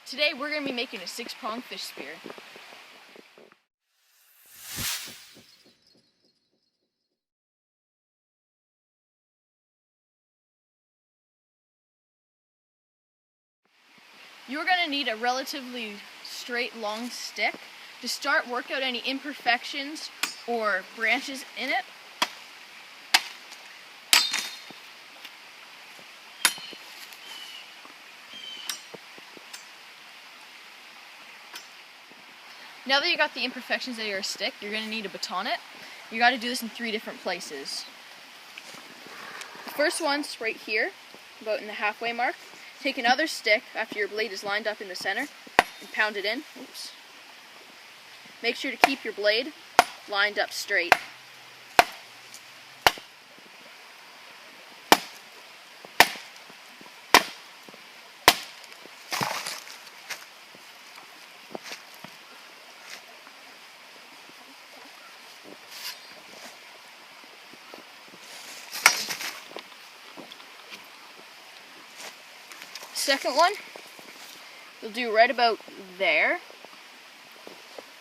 Today we're going to be making a 6-prong fish spear. You're going to need a relatively straight long stick to start, work out any imperfections or branches in it. Now that you got the imperfections out of your stick, you're going to need to baton it. You got to do this in 3 different places. The first one's right here, about in the halfway mark. Take another stick after your blade is lined up in the center and pound it in. Oops. Make sure to keep your blade lined up straight. Second one, you'll do right about there.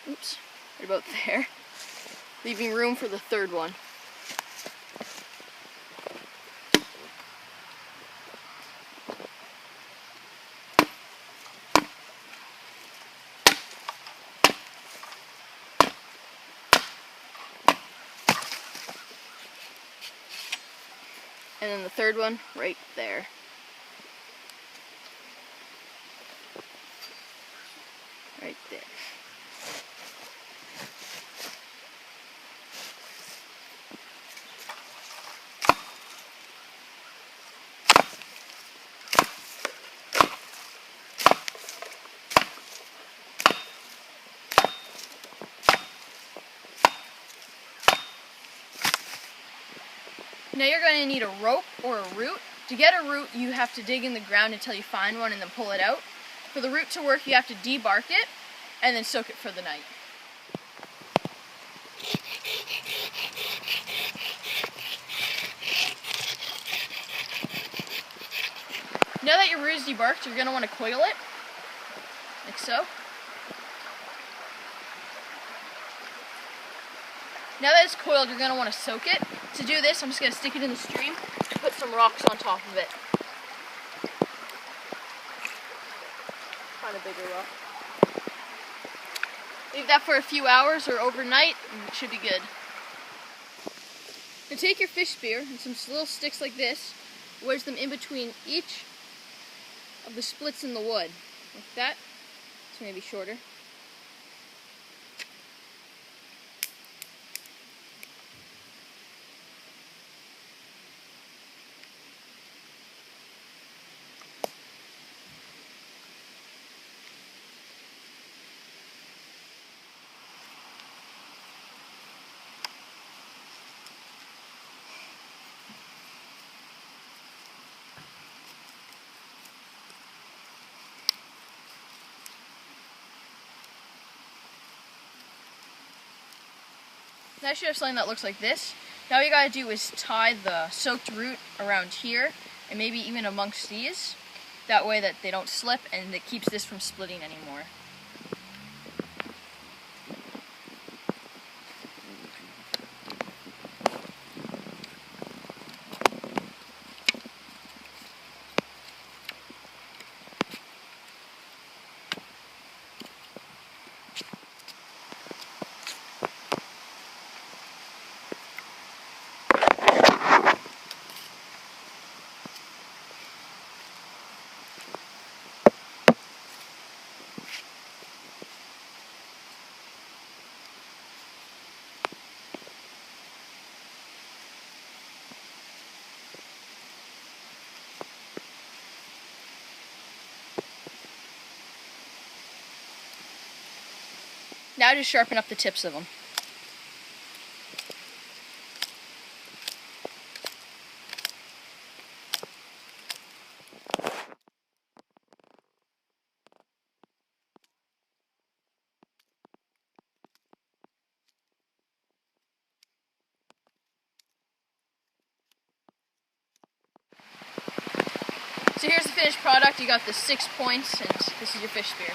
Oops, right about there. Leaving room for the third one. And then the third one right there. Right there. Now you're going to need a rope or a root. To get a root, you have to dig in the ground until you find one and then pull it out. For the root to work, you have to debark it and then soak it for the night. Now that your root is debarked, you're going to want to coil it, like so. Now that it's coiled, you're going to want to soak it. To do this, I'm just going to stick it in the stream and put some rocks on top of it. Find a bigger rock. Leave that for a few hours or overnight, and it should be good. Now take your fish spear and some little sticks like this, wedge them in between each of the splits in the wood, like that. It's maybe shorter. Now you should have something that looks like this. Now all you gotta do is tie the soaked root around here and maybe even amongst these. That way that they don't slip and it keeps this from splitting anymore. Now just sharpen up the tips of them. So here's the finished product. You got the 6 points, and this is your fish spear.